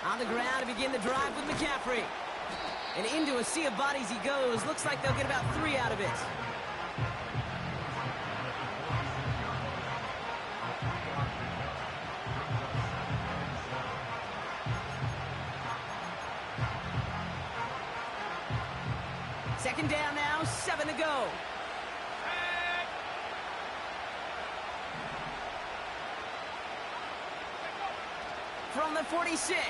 On the ground to begin the drive with McCaffrey. And into a sea of bodies he goes. Looks like they'll get about 3 out of it. Second down now, 7 to go. From the 46.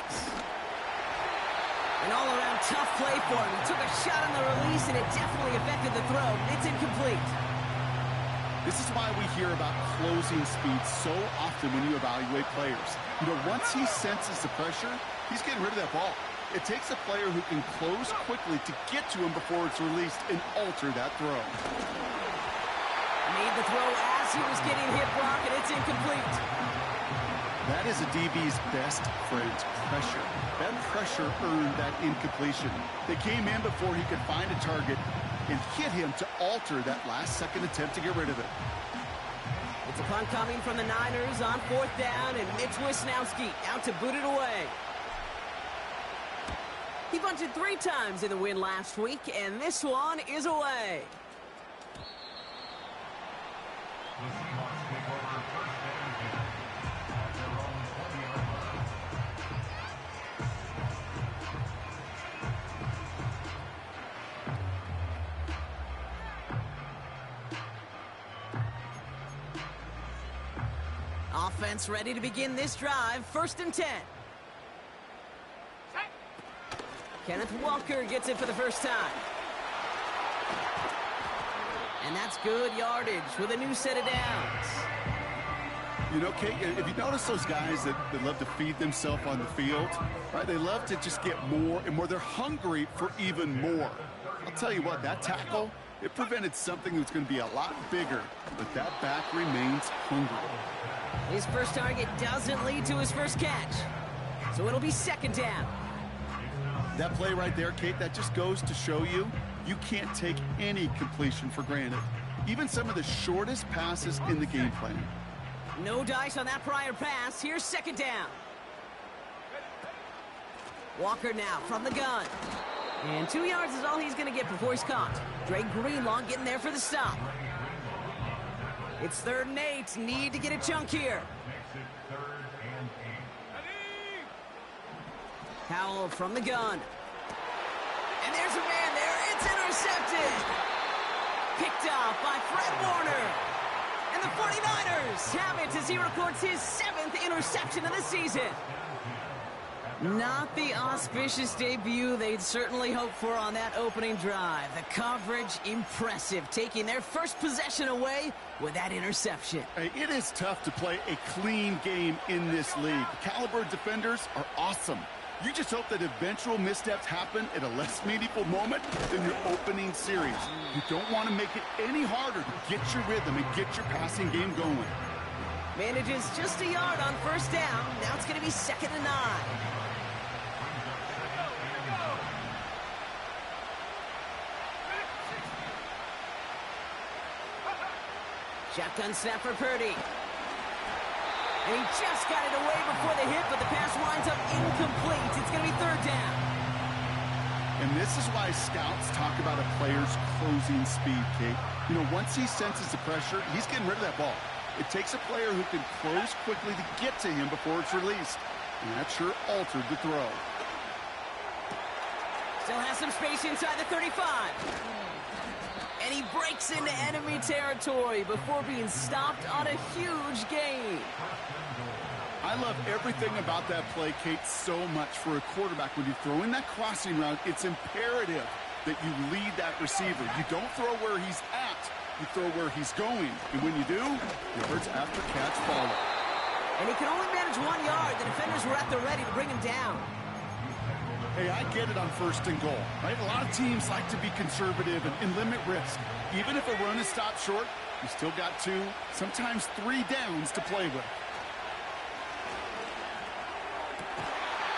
An all-around tough play for him. He took a shot on the release, and it definitely affected the throw. It's incomplete. This is why we hear about closing speed so often when you evaluate players. You know, once he senses the pressure, he's getting rid of that ball. It takes a player who can close quickly to get to him before it's released and alter that throw. Made the throw as he was getting hit block, and it's incomplete. That is a DB's best friend, pressure. That pressure earned that incompletion. They came in before he could find a target and hit him to alter that last-second attempt to get rid of it. It's a punt coming from the Niners on 4th down, and Mitch Wisnowski out to boot it away. He bunted 3 times in the win last week, and this one is away. Offense ready to begin this drive. 1st and 10. Kenneth Walker gets it for the first time. And that's good yardage with a new set of downs. You know, Kate, if you notice those guys that love to feed themselves on the field, right? They love to just get more and more. They're hungry for even more. I'll tell you what, that tackle, it prevented something that's going to be a lot bigger, but that back remains hungry. His first target doesn't lead to his first catch, so it'll be 2nd down. That play right there, Kate, that just goes to show you, you can't take any completion for granted. Even some of the shortest passes in the game plan. No dice on that prior pass. Here's 2nd down. Walker now from the gun. And 2 yards is all he's going to get before he's caught. Dre Greenlaw getting there for the stop. It's 3rd and 8. Need to get a chunk here. Howell from the gun. And there's a man there. It's intercepted. Picked off by Fred Warner. And the 49ers have it as he records his 7th interception of the season. Not the auspicious debut they'd certainly hoped for on that opening drive. The coverage, impressive, taking their first possession away with that interception. Hey, it is tough to play a clean game in this league. The caliber defenders are awesome. You just hope that eventual missteps happen at a less meaningful moment than your opening series. You don't want to make it any harder to get your rhythm and get your passing game going. Manages just a yard on 1st down. Now it's going to be 2nd and 9. Shotgun snap for Purdy. And he just got it away before the hit, but the pass winds up incomplete. It's going to be 3rd down. And this is why scouts talk about a player's closing speed, Kate. You know, once he senses the pressure, he's getting rid of that ball. It takes a player who can close quickly to get to him before it's released. And that sure altered the throw. Still has some space inside the 35. And he breaks into enemy territory before being stopped on a huge gain. I love everything about that play, Kate, so much for a quarterback. When you throw in that crossing route, it's imperative that you lead that receiver. You don't throw where he's at, you throw where he's going. And when you do, yards after catch follow. And he can only manage 1 yard. The defenders were at the ready to bring him down. Hey, I get it on 1st and goal, right? A lot of teams like to be conservative and limit risk. Even if a run is stopped short, you still got 2, sometimes 3 downs to play with.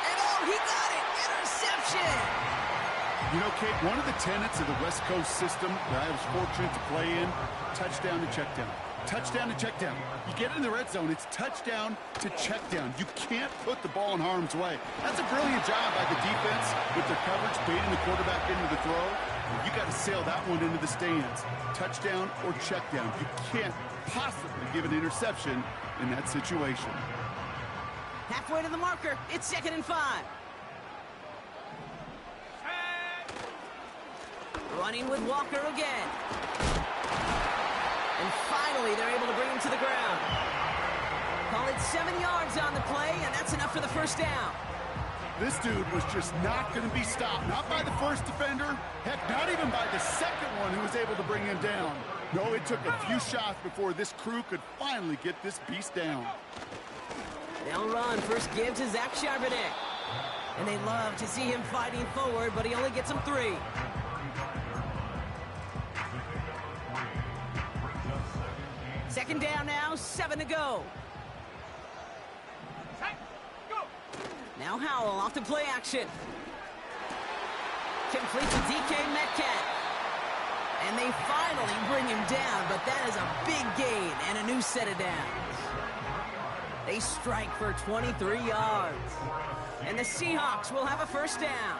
And oh, he got it! Interception! You know, Kate, one of the tenets of the West Coast system that I was fortunate to play in, touchdown to check down. touchdown to check down. You get in the red zone, it's touchdown to check down. You can't put the ball in harm's way. That's a brilliant job by the defense with their coverage, baiting the quarterback into the throw. You got to sail that one into the stands. Touchdown or check down. You can't possibly give an interception in that situation. Halfway to the marker. It's 2nd and 5. Running with Walker again. And finally, they're able to bring him to the ground. Call it 7 yards on the play, and that's enough for the first down. This dude was just not going to be stopped. Not by the first defender. Heck, not even by the second one who was able to bring him down. No, it took a few shots before this crew could finally get this beast down. They'll run. First give to Zach Charbonnet. And they love to see him fighting forward, but he only gets them 3. Second down now, 7 to go. Now Howell off to play action. Complete to DK Metcalf. And they finally bring him down, but that is a big gain and a new set of downs. They strike for 23 yards. And the Seahawks will have a first down.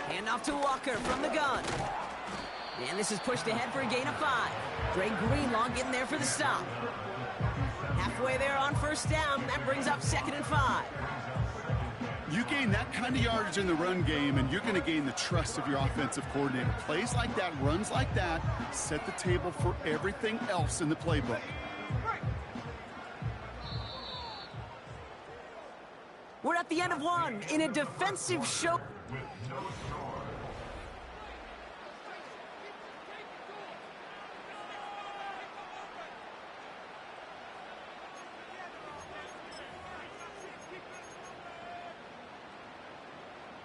Hand off to Walker from the gun. And this is pushed ahead for a gain of 5. Dre Greenlaw getting there for the stop. Halfway there on first down. That brings up 2nd and 5. You gain that kind of yardage in the run game, and you're going to gain the trust of your offensive coordinator. Plays like that, runs like that, set the table for everything else in the playbook. We're at the end of one in a defensive show.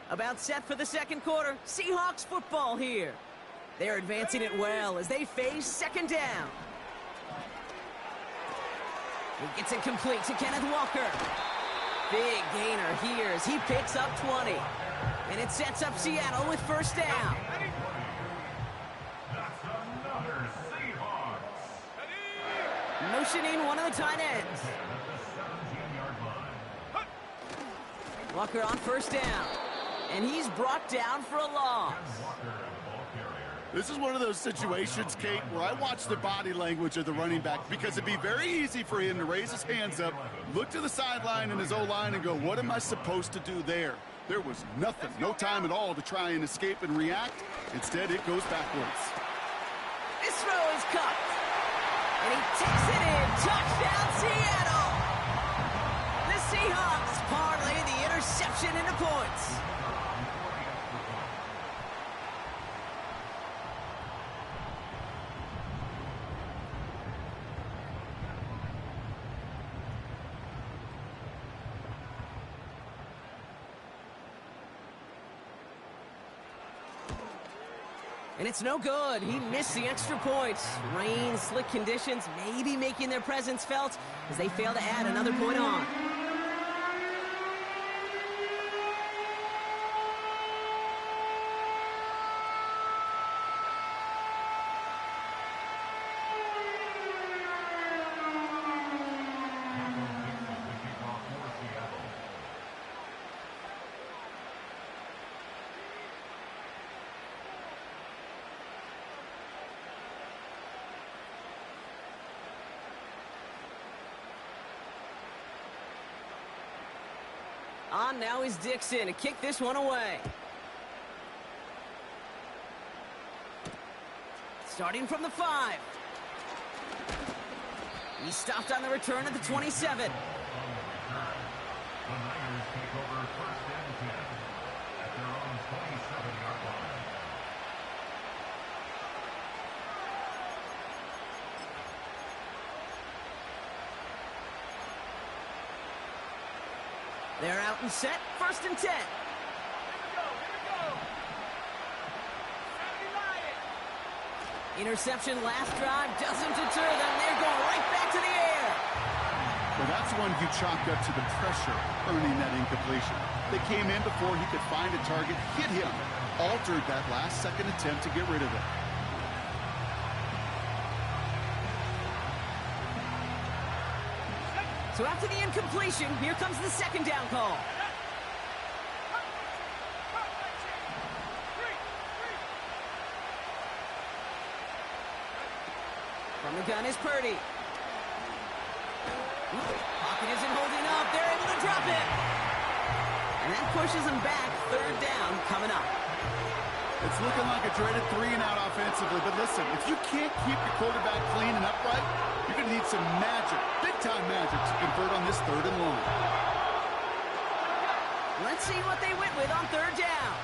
About set for the second quarter. Seahawks football here. They're advancing it well as they face second down. He gets it complete to Kenneth Walker. Big gainer here as he picks up 20. And it sets up Seattle with first down. Motioning one of the tight ends. Walker on first down. And he's brought down for a loss. This is one of those situations, Kate, where I watch the body language of the running back because it'd be very easy for him to raise his hands up, look to the sideline and his O-line and go, what am I supposed to do there? There was nothing, no time at all to try and escape and react. Instead, it goes backwards. This throw is cut. And he takes it in. Touchdown, Seattle. The Seahawks parlay the interception into points. And it's no good. He missed the extra points. Rain, slick conditions, maybe making their presence felt as they fail to add another point on. On now is Dixon to kick this one away. Starting from the 5. He stopped on the return at the 27. They're out and set. 1st and 10. Interception last drive doesn't deter them. They're going right back to the air. Well, that's one you chalk up to the pressure earning that incompletion. They came in before he could find a target, hit him, altered that last-second attempt to get rid of it. So after the incompletion, here comes the second down call. From the gun is Purdy. Pocket isn't holding up. They're able to drop it. And that pushes them back. Third down coming up. It's looking like a dreaded 3-and-out offensively. But listen, if you can't keep your quarterback clean and upright, you're going to need some magic, big-time magic, to convert on this third and long. Let's see what they went with on third down.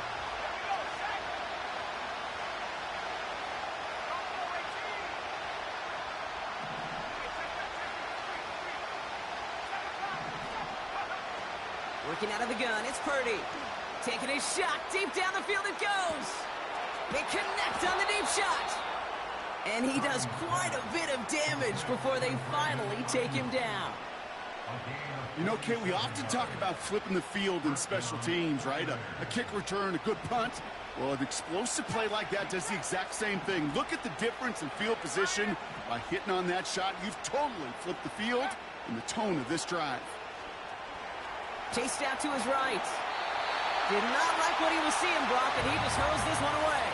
Working out of the gun, it's Purdy. Taking a shot, deep down the field it goes. They connect on the deep shot. And he does quite a bit of damage before they finally take him down. You know, Kate, we often talk about flipping the field in special teams, right? A kick return, a good punt. Well, an explosive play like that does the exact same thing. Look at the difference in field position. By hitting on that shot, you've totally flipped the field and the tone of this drive. Chased out to his right. Did not like what he was seeing, Brock, and he just hurls this one away.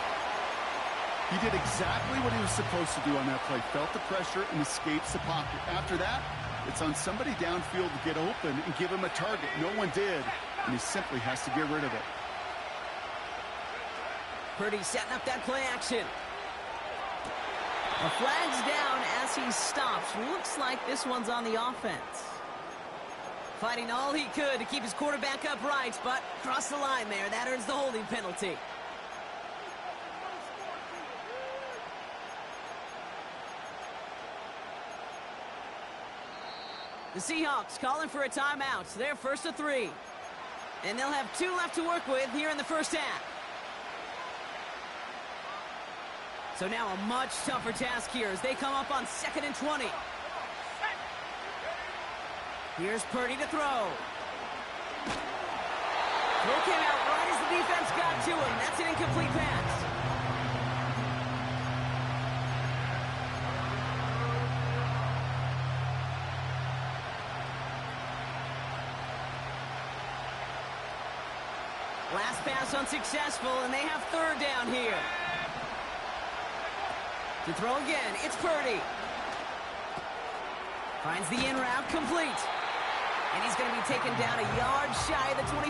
He did exactly what he was supposed to do on that play. Felt the pressure and escapes the pocket. After that, it's on somebody downfield to get open and give him a target. No one did, and he simply has to get rid of it. Purdy setting up that play action. A flag's down as he stops. Looks like this one's on the offense. Fighting all he could to keep his quarterback upright, but crossed the line there. That earns the holding penalty. The Seahawks calling for a timeout. They're first to 3. And they'll have 2 left to work with here in the first half. So now a much tougher task here as they come up on 2nd and 20. Here's Purdy to throw. Throw came out right as the defense got to him. That's an incomplete pass. Last pass unsuccessful, and they have third down here. To throw again, it's Purdy. Finds the in route complete. And he's going to be taken down a yard shy of the 25.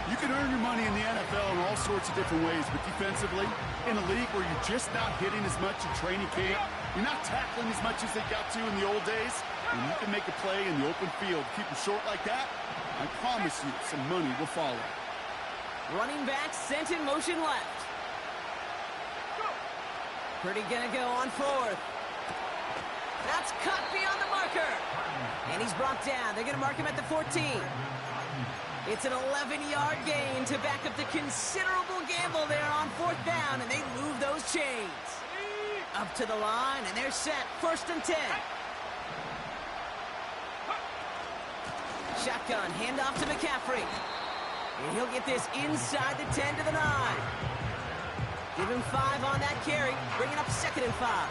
You can earn your money in the NFL in all sorts of different ways, but defensively, in a league where you're just not hitting as much in training camp, you're not tackling as much as they got to in the old days, and you can make a play in the open field, keep it short like that, I promise you some money will follow. Running back sent in motion left. Purdy going to go on 4th. That's cut beyond the marker. And he's brought down. They're going to mark him at the 14. It's an 11-yard gain to back up the considerable gamble there on 4th down, and they move those chains. Up to the line, and they're set. 1st and 10. Shotgun, handoff to McCaffrey. And he'll get this inside the 10 to the 9. Give him 5 on that carry, bringing up 2nd and 5.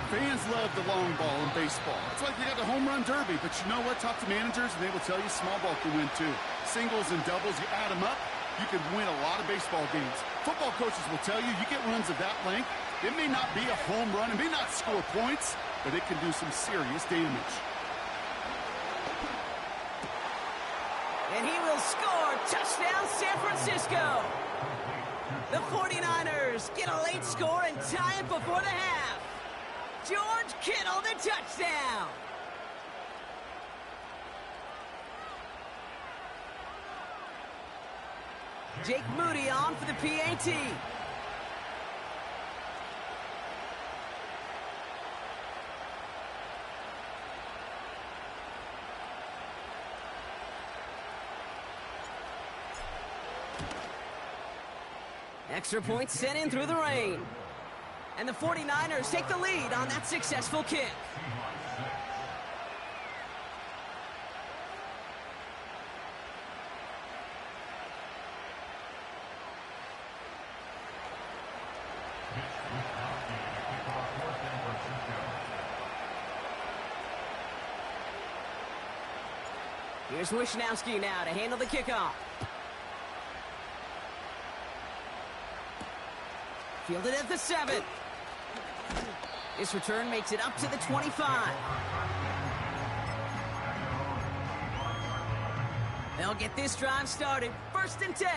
Fans love the long ball in baseball. It's like they got the home run derby, but you know what? Talk to managers, and they will tell you small ball can win too. Singles and doubles, you add them up, you can win a lot of baseball games. Football coaches will tell you, you get runs of that length, it may not be a home run, it may not score points, but it can do some serious damage. And he will score. Touchdown, San Francisco. The 49ers get a late score and tie it before the half. George Kittle, the touchdown. Jake Moody on for the PAT. Extra points sent in through the rain. And the 49ers take the lead on that successful kick. Here's Wisnowski now to handle the kickoff. Fielded at the 7. This return makes it up to the 25. They'll get this drive started. 1st and 10.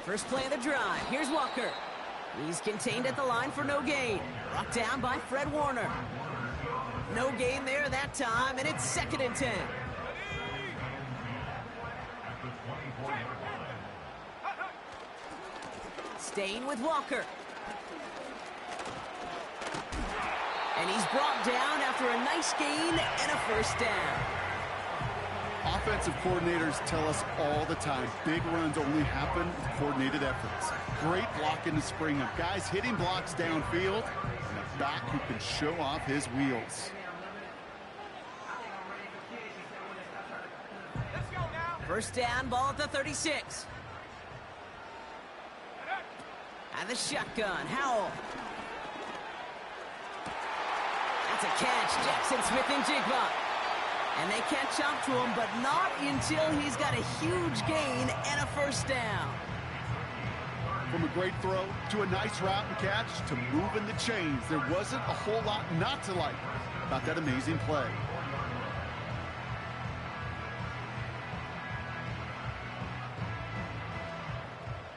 First play of the drive. Here's Walker. He's contained at the line for no gain. Brought down by Fred Warner. No gain there that time, and it's 2nd and 10. Staying with Walker. And he's brought down after a nice gain and a 1st down. Offensive coordinators tell us all the time, big runs only happen with coordinated efforts. Great blocking to spring up. Guys hitting blocks downfield, and a back who can show off his wheels. First down, ball at the 36. And the shotgun, Howell. That's a catch, Jackson Smith and Jigba. And they catch up to him, but not until he's got a huge gain and a 1st down. From a great throw to a nice route and catch to moving the chains, there wasn't a whole lot not to like about that amazing play.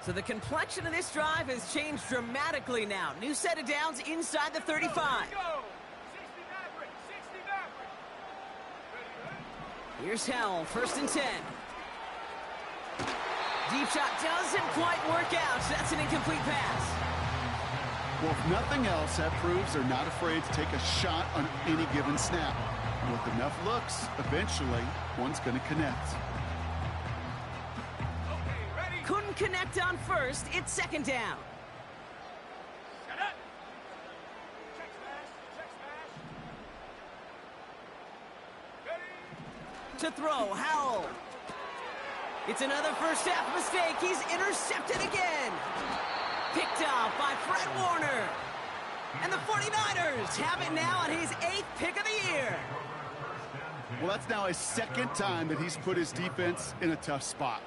So the complexion of this drive has changed dramatically now. New set of downs inside the 35. Here's Howell, 1st and 10. Deep shot doesn't quite work out. That's an incomplete pass. Well, if nothing else, that proves they're not afraid to take a shot on any given snap. And with enough looks, eventually, one's going to connect. Couldn't connect on 1st. It's 2nd down. To throw, Howell. It's another 1st half mistake. He's intercepted again. Picked off by Fred Warner. And the 49ers have it now on his 8th pick of the year. Well, that's now his 2nd time that he's put his defense in a tough spot.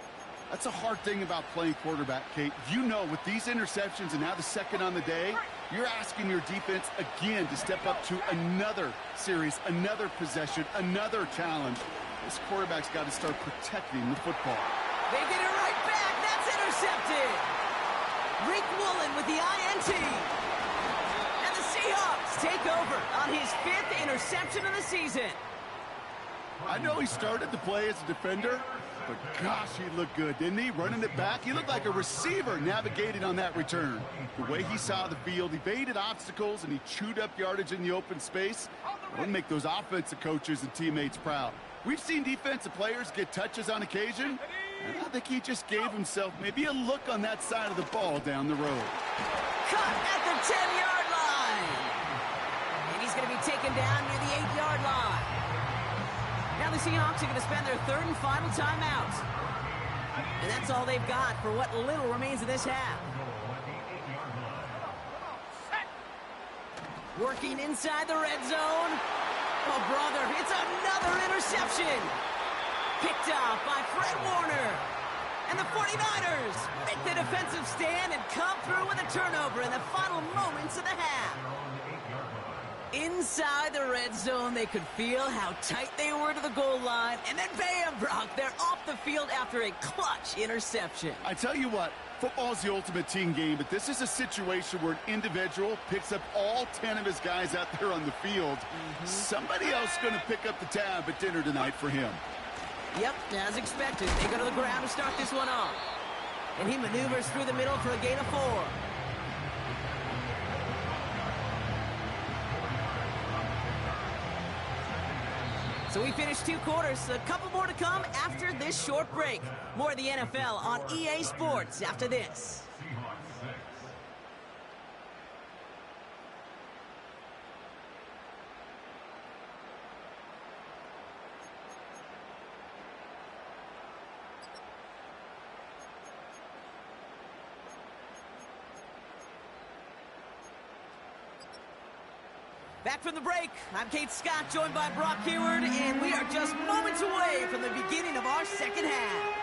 That's a hard thing about playing quarterback, Kate. You know, with these interceptions and now the 2nd on the day, you're asking your defense again to step up to another series, another possession, another challenge. This quarterback's got to start protecting the football. They get it right back. That's intercepted. Rick Woolen with the INT. And the Seahawks take over on his 5th interception of the season. I know he started to play as a defender, but gosh, he looked good, didn't he? Running it back, he looked like a receiver navigating on that return. The way he saw the field, he evaded obstacles, and he chewed up yardage in the open space. It'll make those offensive coaches and teammates proud. We've seen defensive players get touches on occasion, and I think he just gave himself maybe a look on that side of the ball down the road. Cut at the 10-yard line. And he's going to be taken down near the 8-yard line. Now the Seahawks are going to spend their 3rd and final timeout. And that's all they've got for what little remains of this half. Working inside the red zone. Oh, brother, it's another interception. Picked off by Fred Warner. And the 49ers make the defensive stand and come through with a turnover in the final moments of the half. Inside the red zone, they could feel how tight they were to the goal line. And then bam, Brock, they're off the field after a clutch interception. I tell you what, football's the ultimate team game, but this is a situation where an individual picks up all 10 of his guys out there on the field. Somebody else going to pick up the tab at dinner tonight for him. Yep, as expected. They go to the ground to start this one off. And he maneuvers through the middle for a gain of 4. So we finished 2 quarters. A couple more to come after this short break. More of the NFL on EA Sports after this. Back from the break, I'm Kate Scott, joined by Brock Hayward, and we are just moments away from the beginning of our second half.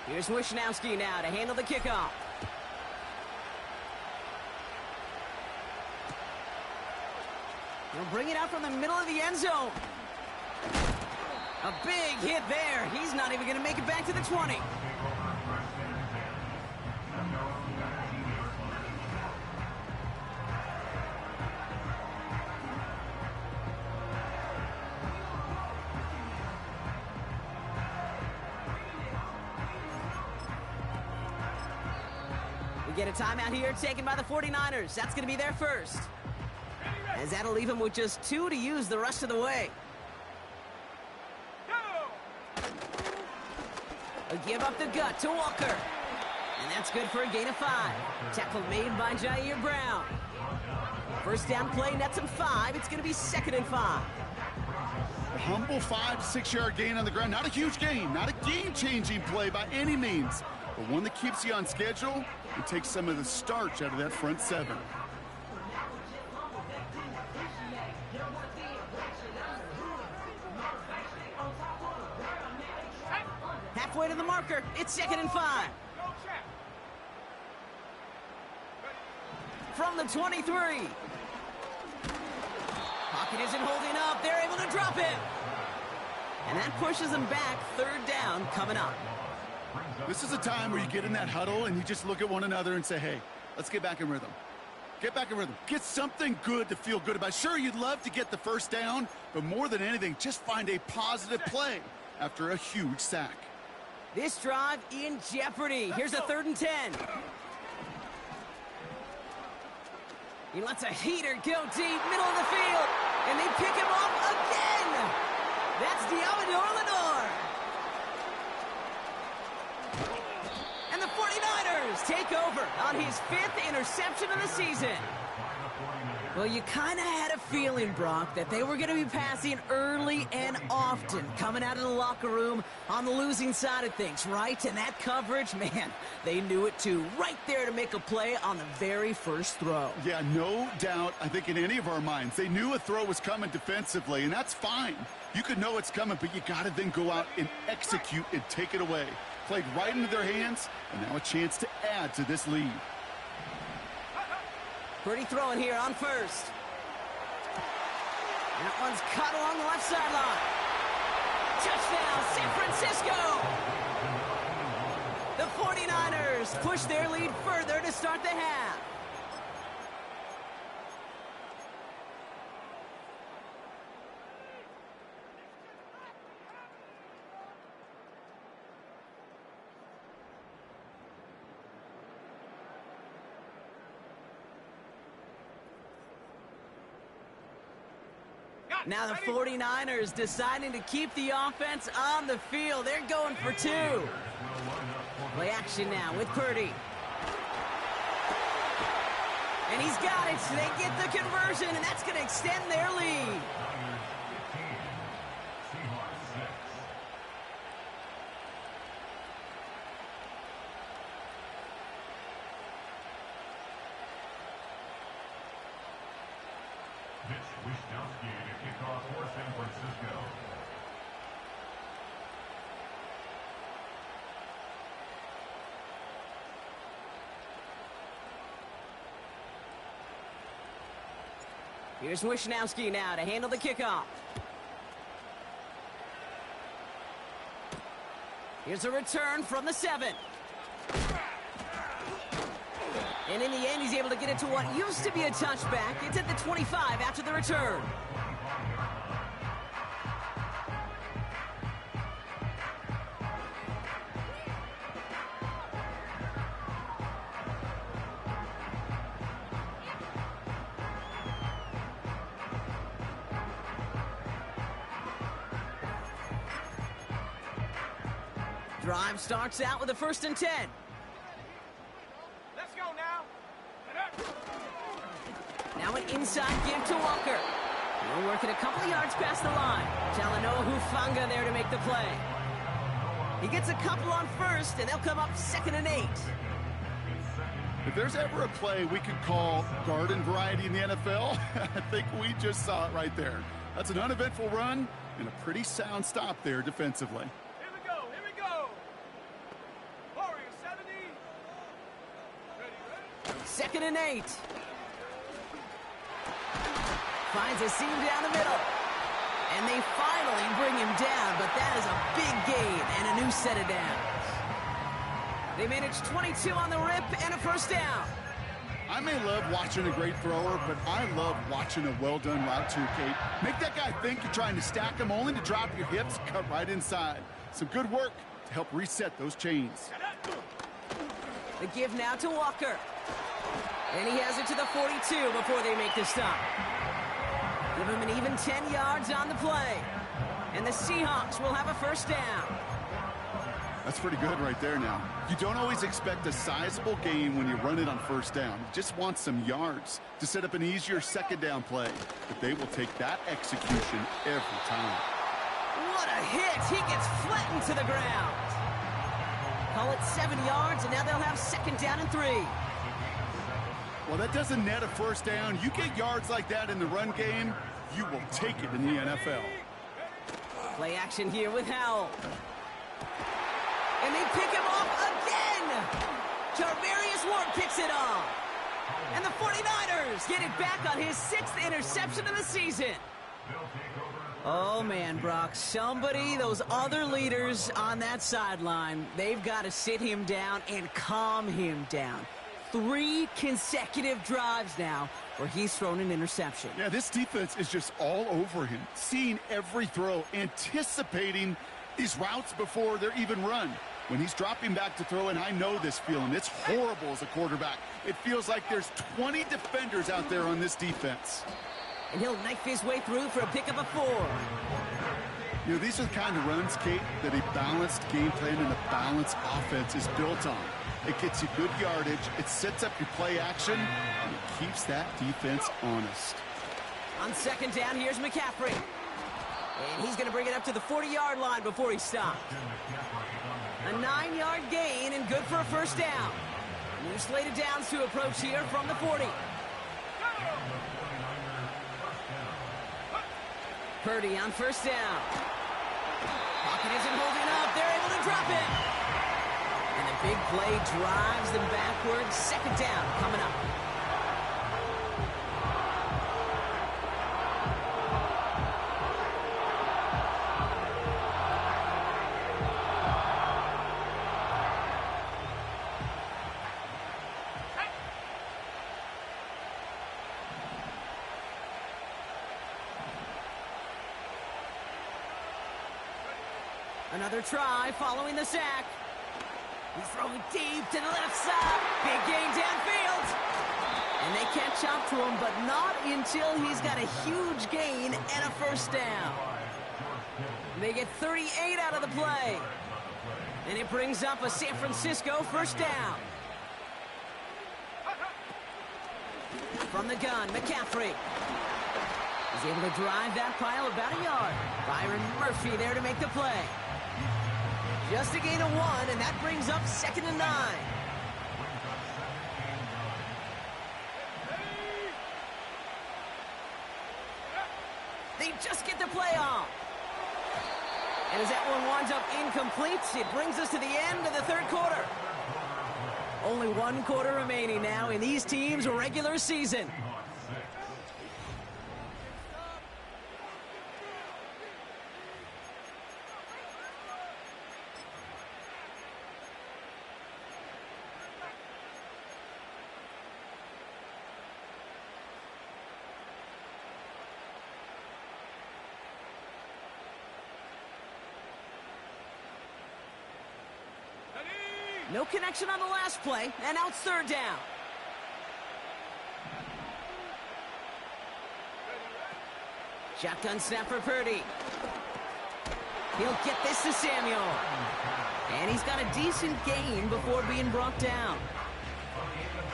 Here's Wishnowski now to handle the kickoff. He'll bring it out from the middle of the end zone. A big hit there. He's not even going to make it back to the 20. We get a timeout here taken by the 49ers. That's going to be their first. As that'll leave him with just 2 to use the rest of the way. A give up the gut to Walker. And that's good for a gain of 5. Tackle made by Jair Brown. First down play nets him 5. It's going to be 2nd and 5. A humble 5-6-yard gain on the ground. Not a huge gain. Not a game-changing play by any means. But one that keeps you on schedule and takes some of the starch out of that front 7. Halfway to the marker. It's 2nd and 5. From the 23. Pocket isn't holding up. They're able to drop it. And that pushes them back. 3rd down coming up. This is a time where you get in that huddle and you just look at one another and say, hey, let's get back in rhythm. Get back in rhythm. Get something good to feel good about. Sure, you'd love to get the first down, but more than anything, just find a positive play after a huge sack. This drive in jeopardy. Here's a 3rd and 10. He lets a heater go deep, middle of the field, and they pick him off again. That's Diamador Lenore. And the 49ers take over on his 5th interception of the season. Well, you kind of had a feeling, Brock, that they were going to be passing early and often, coming out of the locker room on the losing side of things, right? And that coverage, man, they knew it too. Right there to make a play on the very first throw. Yeah, no doubt, I think in any of our minds, they knew a throw was coming defensively, and that's fine. You could know it's coming, but you got to then go out and execute and take it away. Played right into their hands, and now a chance to add to this lead. Pretty throwing here on first. That one's cut along the left sideline. Touchdown, San Francisco! The 49ers push their lead further to start the half. Now the 49ers deciding to keep the offense on the field. They're going for 2. Play action now with Purdy. And he's got it. So they get the conversion, and that's going to extend their lead. Wishnowski to kick off for San Francisco. Here's Wishnowski now to handle the kickoff. Here's a return from the 7. And in the end, he's able to get it to what used to be a touchback. It's at the 25 after the return. Drive starts out with a 1st and 10. Let's go now. Now an inside give to Walker. He'll work it a couple of yards past the line. Talanoa Hufanga there to make the play. He gets a couple on first, and they'll come up 2nd and 8. If there's ever a play we could call garden variety in the NFL, I think we just saw it right there. That's an uneventful run and a pretty sound stop there defensively. Here we go, here we go. Warrior 70. Ready. 2nd and 8. Finds a seam down the middle. And they finally bring him down, but that is a big gain and a new set of downs. They managed 22 on the rip and a first down. I may love watching a great thrower, but I love watching a well-done route too, Kate. Make that guy think you're trying to stack him, only to drop your hips, cut right inside. Some good work to help reset those chains. The give now to Walker. And he has it to the 42 before they make the stop. Give him an even 10 yards on the play. And the Seahawks will have a first down. That's pretty good right there now. You don't always expect a sizable gain when you run it on first down. You just want some yards to set up an easier 2nd down play. But they will take that execution every time. What a hit! He gets flattened to the ground. Call it 7 yards, and now they'll have 2nd down and 3. Well, that doesn't net a first down. You get yards like that in the run game, you will take it in the NFL. Play action here with Howell. And they pick him off again! Charvarius Ward picks it off. And the 49ers get it back on his 6th interception of the season. Oh, man, Brock. Somebody, those other leaders on that sideline, they've got to sit him down and calm him down. 3 consecutive drives now where he's thrown an interception. Yeah, this defense is just all over him, seeing every throw, anticipating these routes before they're even run. When he's dropping back to throw, and I know this feeling, it's horrible as a quarterback. It feels like there's 20 defenders out there on this defense. And he'll knife his way through for a pickup of 4. You know, these are the kind of runs, Kate, that a balanced game plan and a balanced offense is built on. It gets you good yardage, it sets up your play action, and it keeps that defense honest. On 2nd down, here's McCaffrey. And he's going to bring it up to the 40-yard line before he stops. A 9-yard gain and good for a first down. New slate of downs to approach here from the 40. Purdy on first down. Pocket isn't holding up. They're able to drop it. And the big play drives them backwards. 2nd down coming up. Another try following the sack. He's throwing deep to the left side. Big gain downfield. And they catch up to him, but not until he's got a huge gain and a first down. They get 38 out of the play. And it brings up a San Francisco first down. From the gun, McCaffrey. He's able to drive that pile about a yard. Byron Murphy there to make the play. Just a gain of 1, and that brings up 2nd and 9. They just get the play off. And as that one winds up incomplete, it brings us to the end of the 3rd quarter. Only 1 quarter remaining now in these teams' regular season. No connection on the last play, and now it's 3rd down. Shotgun snap for Purdy. He'll get this to Samuel. And he's got a decent gain before being brought down.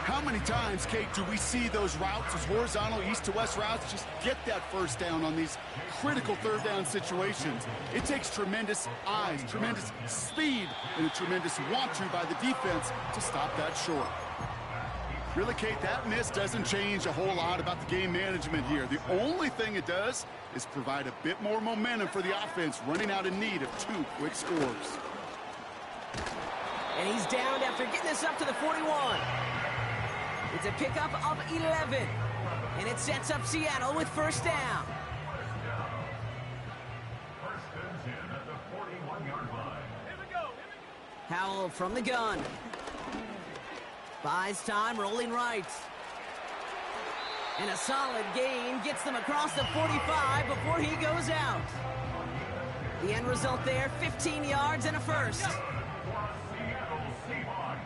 How many times, Kate, do we see those routes, those horizontal east-to-west routes, just get that first down on these critical third down situations? It takes tremendous eyes, tremendous speed, and a tremendous want-to by the defense to stop that short. Really, Kate, that miss doesn't change a whole lot about the game management here. The only thing it does is provide a bit more momentum for the offense running out in need of 2 quick scores. And he's down after getting this up to the 41. It's a pickup of 11. And it sets up Seattle with first down. First and 10 at the 41-yard line. Here we go. Howell from the gun. Buys time, rolling right. And a solid gain gets them across the 45 before he goes out. The end result there, 15 yards and a first. Seattle Seahawks.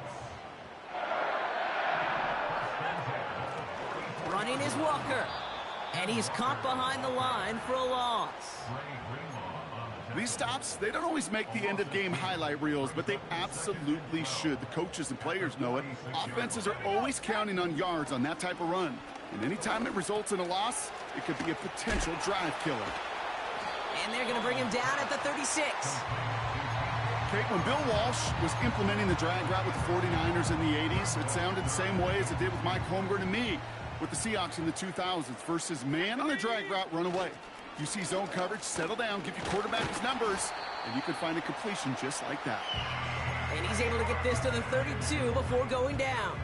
Running is Walker. And he's caught behind the line for a loss. These stops, they don't always make the end-of-game highlight reels, but they absolutely should. The coaches and players know it. Offenses are always counting on yards on that type of run. And anytime it results in a loss, it could be a potential drive killer. And they're going to bring him down at the 36. Kate, when Bill Walsh was implementing the drag route with the 49ers in the 80s, it sounded the same way as it did with Mike Holmgren and me with the Seahawks in the 2000s versus man on a drag route, run away. You see zone coverage, settle down, give your quarterback his numbers, and you can find a completion just like that. And he's able to get this to the 32 before going down.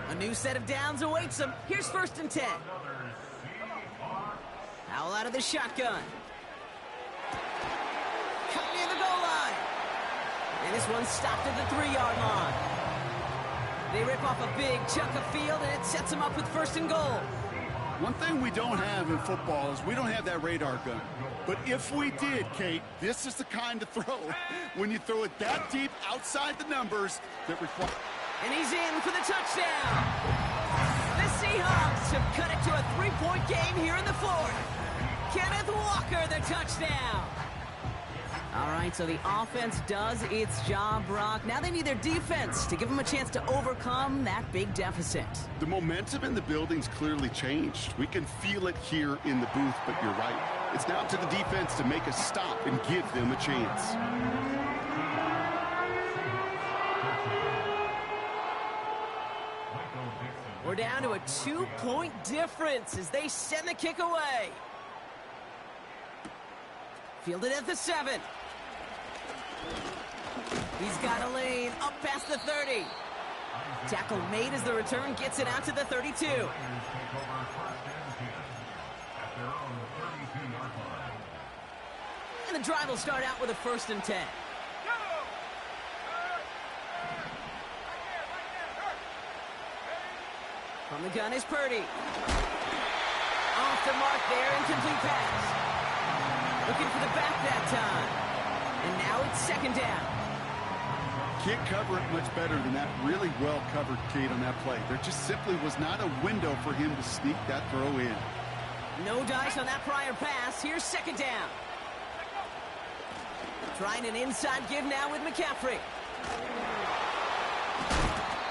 A new set of downs awaits him. Here's first and 10. Howell out of the shotgun. Cut near the goal line. And this one's stopped at the 3-yard line. They rip off a big chunk of field, and it sets them up with first and goal. One thing we don't have in football is we don't have that radar gun. But if we did, Kate, this is the kind of throw when you throw it that deep outside the numbers that require... And he's in for the touchdown. The Seahawks have cut it to a 3-point game here in the fourth. Kenneth Walker, the touchdown. All right, so the offense does its job, Brock. Now they need their defense to give them a chance to overcome that big deficit. The momentum in the building's clearly changed. We can feel it here in the booth, but you're right. It's now to the defense to make a stop and give them a chance. We're down to a 2-point difference as they send the kick away. Fielded at the 7. He's got a lane up past the 30. Tackle made as the return gets it out to the 32. And the drive will start out with a first and 10. From the gun is Purdy. Off the mark there, incomplete pass. Looking for the back that time. And now it's second down. Can't cover it much better than that. Really well covered, Kate, on that play. There just simply was not a window for him to sneak that throw in. No dice on that prior pass. Here's second down. Trying an inside give now with McCaffrey.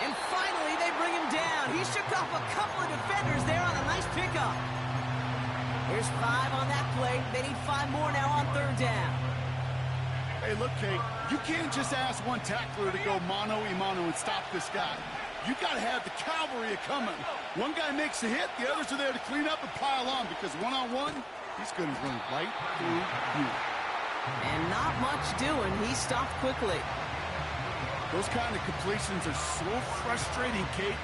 And finally, they bring him down. He shook off a couple of defenders there on a nice pickup. Here's 5 on that play. They need 5 more now on third down. Hey, look, Kate, you can't just ask one tackler to go mano-a-mano and stop this guy. You got to have the cavalry coming. One guy makes a hit, the others are there to clean up and pile on because one-on-one, he's going to run right through you. And not much doing. He stopped quickly. Those kind of completions are so frustrating, Kate.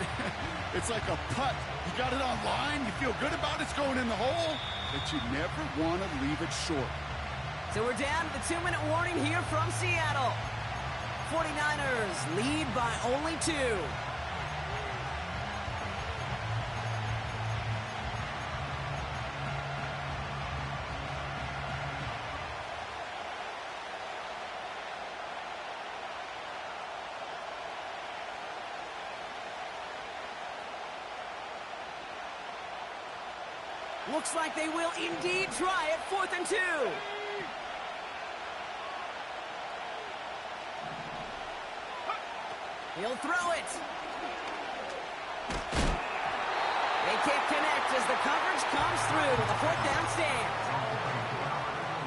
It's like a putt. You got it on line, you feel good about it's going in the hole, but you never want to leave it short. So we're down to the 2-minute warning here from Seattle. 49ers lead by only 2. Looks like they will indeed try it. 4th and 2. He'll throw it. blocked as the coverage comes through. The fourth down stands.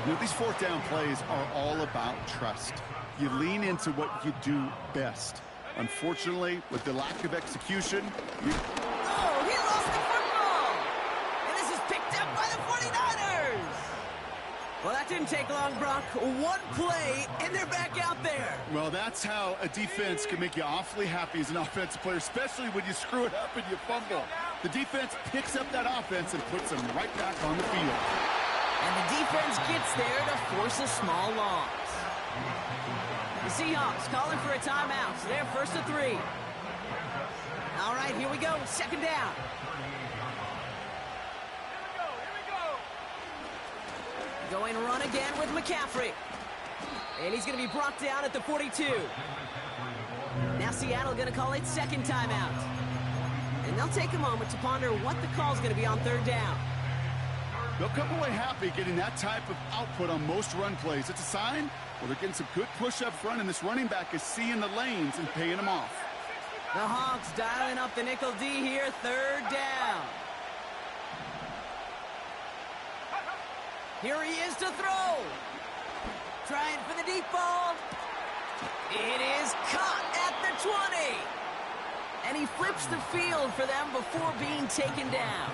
You know, these fourth down plays are all about trust. You lean into what you do best. Unfortunately, with the lack of execution, Oh, he lost the football! And this is picked up by the 49ers! Well, that didn't take long, Brock. One play, and they're back out there. well, that's how a defense can make you awfully happy as an offensive player, especially when you screw it up and you fumble. The defense picks up that offense and puts them right back on the field. And the defense gets there to force a small loss. The Seahawks calling for a timeout, so they're first to 3. All right, here we go, second down. Going run again with McCaffrey. And he's going to be brought down at the 42. Now Seattle going to call it second timeout. And they'll take a moment to ponder what the call is going to be on third down. They'll come away happy getting that type of output on most run plays. It's a sign, well, they're getting some good push up front, and this running back is seeing the lanes and paying them off. The Hawks dialing up the nickel D here, third down. Here he is to throw. Trying for the deep ball. It is caught at the 20. And he flips the field for them before being taken down.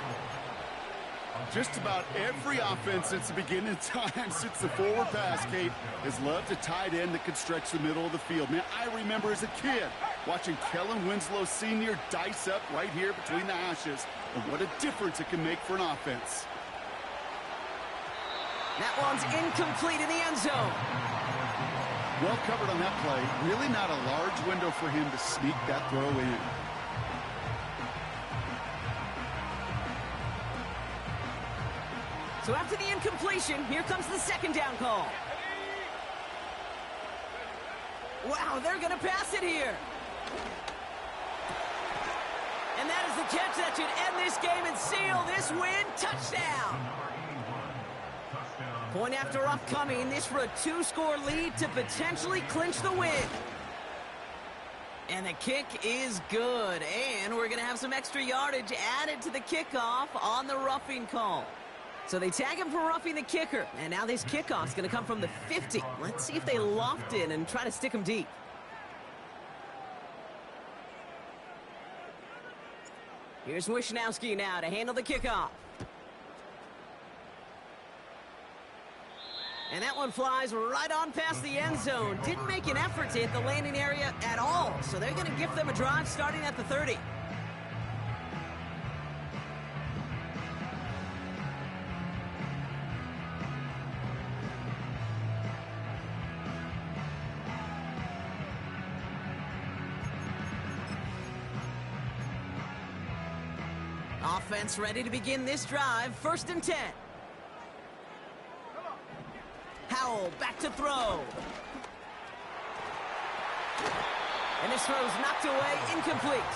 Just about every offense since the beginning of time, since the forward pass, Kate, has loved a tight end that could stretch the middle of the field. Man, I remember as a kid watching Kellen Winslow Sr. dice up right here between the hashes. And what a difference it can make for an offense. That one's incomplete in the end zone. Well covered on that play. Really not a large window for him to sneak that throw in. So after the incompletion, here comes the second down call. Wow, they're going to pass it here. And that is the catch that should end this game and seal this win. Touchdown. Point after upcoming, this for a 2-score lead to potentially clinch the win. And the kick is good. And we're going to have some extra yardage added to the kickoff on the roughing call. So they tag him for roughing the kicker. And now this kickoff's going to come from the 50. Let's see if they loft in and try to stick him deep. Here's Wishnowski now to handle the kickoff. And that one flies right on past the end zone. Didn't make an effort to hit the landing area at all. So they're going to gift them a drive starting at the 30. Offense ready to begin this drive. First and 10. Howell back to throw. And this throw's knocked away, incomplete.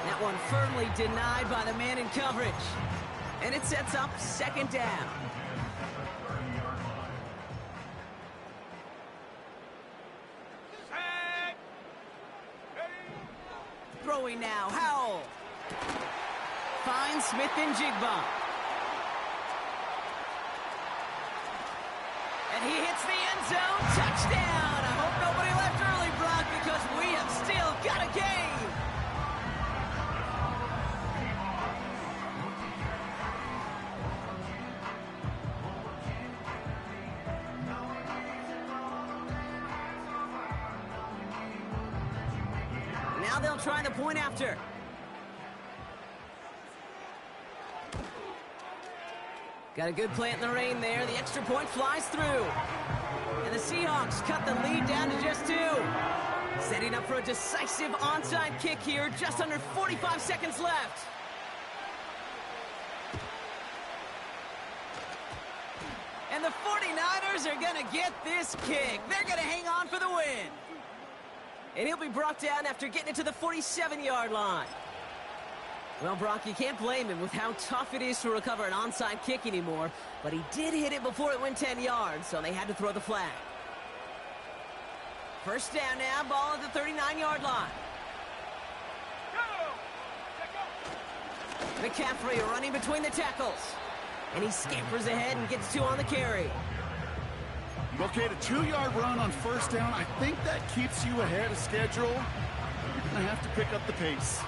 That one firmly denied by the man in coverage. And it sets up second down. Throwing now, Howell. Finds Smith and Jigba. And he hits the end zone. Touchdown! I hope nobody left early, Brock, because we have still got a game. Now they'll try the point after. Got a good plant in the rain there. The extra point flies through. And the Seahawks cut the lead down to just 2. Setting up for a decisive onside kick here. Just under 45 seconds left. And the 49ers are going to get this kick. They're going to hang on for the win. And he'll be brought down after getting it to the 47-yard line. Well, Brock, you can't blame him with how tough it is to recover an onside kick anymore, but he did hit it before it went 10 yards, so they had to throw the flag. First down now, ball at the 39-yard line. McCaffrey running between the tackles. And he scampers ahead and gets 2 on the carry. Okay, the 2-yard run on first down, I think that keeps you ahead of schedule. You're going to have to pick up the pace.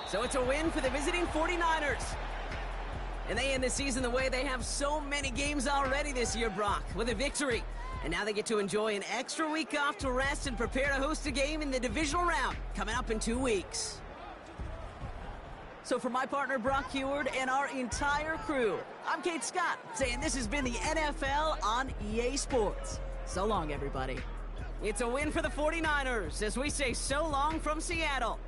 So it's a win for the visiting 49ers. And they end the season the way they have so many games already this year, Brock, with a victory. And now they get to enjoy an extra week off to rest and prepare to host a game in the divisional round coming up in 2 weeks. So for my partner, Brock Heward, and our entire crew, I'm Kate Scott, saying this has been the NFL on EA Sports. So long, everybody. It's a win for the 49ers as we say so long from Seattle.